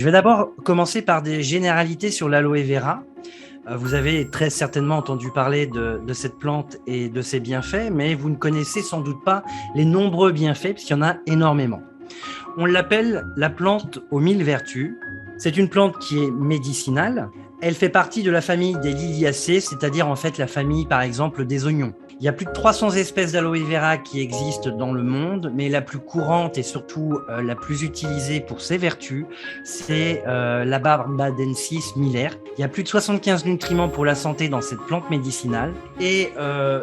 Je vais d'abord commencer par des généralités sur l'aloe vera. Vous avez très certainement entendu parler de cette plante et de ses bienfaits, mais vous ne connaissez sans doute pas les nombreux bienfaits, puisqu'il y en a énormément. On l'appelle la plante aux 1000 vertus. C'est une plante qui est médicinale. Elle fait partie de la famille des Liliacées, c'est-à-dire en fait la famille par exemple des oignons. Il y a plus de 300 espèces d'aloe vera qui existent dans le monde, mais la plus courante et surtout la plus utilisée pour ses vertus, c'est la Barbadensis Miller. Il y a plus de 75 nutriments pour la santé dans cette plante médicinale. Et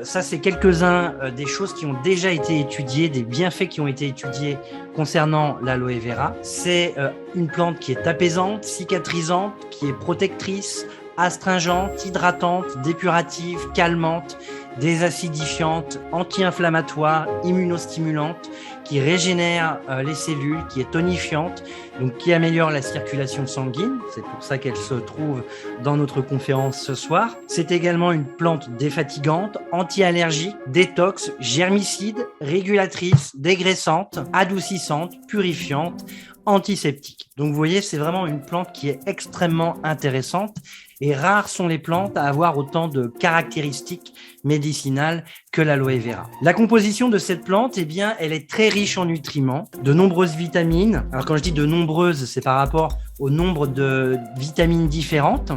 ça, c'est quelques-uns des choses qui ont déjà été étudiées, des bienfaits qui ont été étudiés concernant l'aloe vera. C'est une plante qui est apaisante, cicatrisante, qui est protectrice, astringente, hydratante, dépurative, calmante, désacidifiante, anti-inflammatoire, immunostimulante, qui régénère les cellules, qui est tonifiante, donc qui améliore la circulation sanguine. C'est pour ça qu'elle se trouve dans notre conférence ce soir. C'est également une plante défatigante, anti-allergique, détox, germicide, régulatrice, dégraissante, adoucissante, purifiante, antiseptique. Donc vous voyez, c'est vraiment une plante qui est extrêmement intéressante et rares sont les plantes à avoir autant de caractéristiques médicinales que l'aloe vera. La composition de cette plante, eh bien, elle est très riche en nutriments, de nombreuses vitamines. Alors quand je dis de nombreuses, c'est par rapport au nombre de vitamines différentes.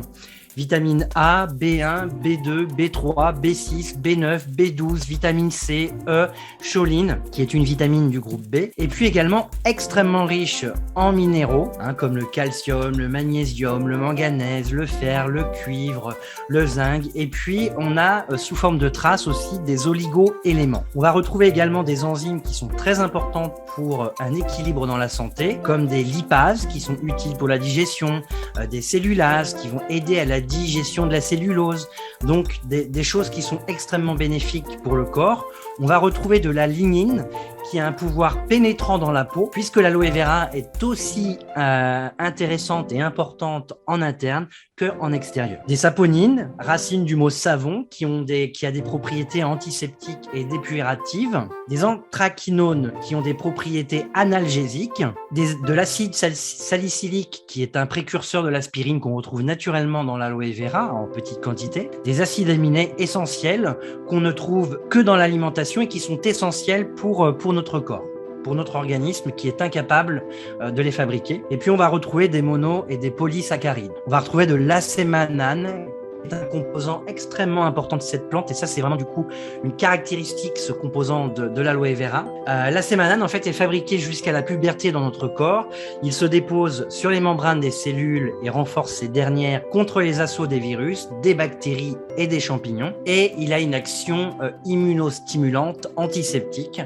Vitamine A, B1, B2, B3, B6, B9, B12, vitamine C, E, choline, qui est une vitamine du groupe B, et puis également extrêmement riche en minéraux, comme le calcium, le magnésium, le manganèse, le fer, le cuivre, le zinc, et puis on a sous forme de traces aussi des oligo-éléments. On va retrouver également des enzymes qui sont très importantes pour un équilibre dans la santé, comme des lipases qui sont utiles pour la digestion, des cellulases qui vont aider à la digestion de la cellulose, donc des choses qui sont extrêmement bénéfiques pour le corps. On va retrouver de la lignine qui a un pouvoir pénétrant dans la peau, puisque l'aloe vera est aussi intéressante et importante en interne qu'en extérieur. Des saponines, racines du mot savon, qui a des propriétés antiseptiques et dépuratives. Des anthraquinones qui ont des propriétés analgésiques. De l'acide salicylique, qui est un précurseur de l'aspirine qu'on retrouve naturellement dans l'aloe vera en petite quantité. Des acides aminés essentiels qu'on ne trouve que dans l'alimentation et qui sont essentiels pour notre corps, pour notre organisme qui est incapable de les fabriquer. Et puis on va retrouver des mono et des polysaccharides. On va retrouver de l'acémanane, qui est un composant extrêmement important de cette plante, et ça c'est vraiment du coup une caractéristique, ce composant de l'aloe vera. L'acémanane en fait est fabriqué jusqu'à la puberté dans notre corps. Il se dépose sur les membranes des cellules et renforce ces dernières contre les assauts des virus, des bactéries et des champignons, et il a une action immunostimulante, antiseptique.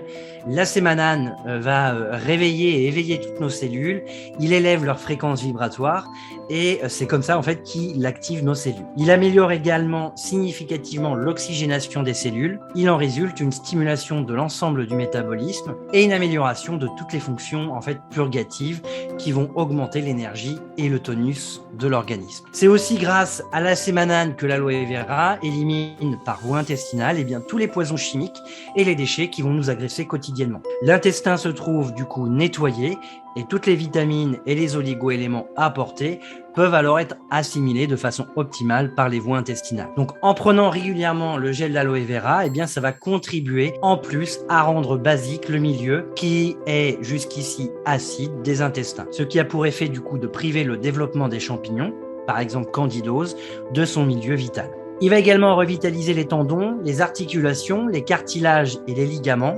L'acémanane va réveiller et éveiller toutes nos cellules, il élève leur fréquence vibratoire, et c'est comme ça en fait qu'il active nos cellules. Il améliore également significativement l'oxygénation des cellules. Il en résulte une stimulation de l'ensemble du métabolisme et une amélioration de toutes les fonctions en fait purgatives qui vont augmenter l'énergie et le tonus de l'organisme. C'est aussi grâce à l'acémanane que l'aloe vera élimine par voie intestinale tous les poisons chimiques et les déchets qui vont nous agresser quotidiennement. L'intestin se trouve du coup nettoyé et toutes les vitamines et les oligo-éléments apportés peuvent alors être assimilés de façon optimale par les voies intestinales. Donc en prenant régulièrement le gel d'aloe vera, ça va contribuer en plus à rendre basique le milieu qui est jusqu'ici acide des intestins, ce qui a pour effet du coup de priver le développement des champignons, par exemple candidose, de son milieu vital. Il va également revitaliser les tendons, les articulations, les cartilages et les ligaments,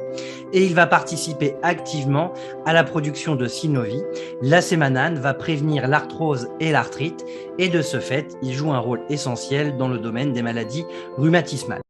et il va participer activement à la production de synovie. L'acémanane va prévenir l'arthrose et l'arthrite, et de ce fait, il joue un rôle essentiel dans le domaine des maladies rhumatismales.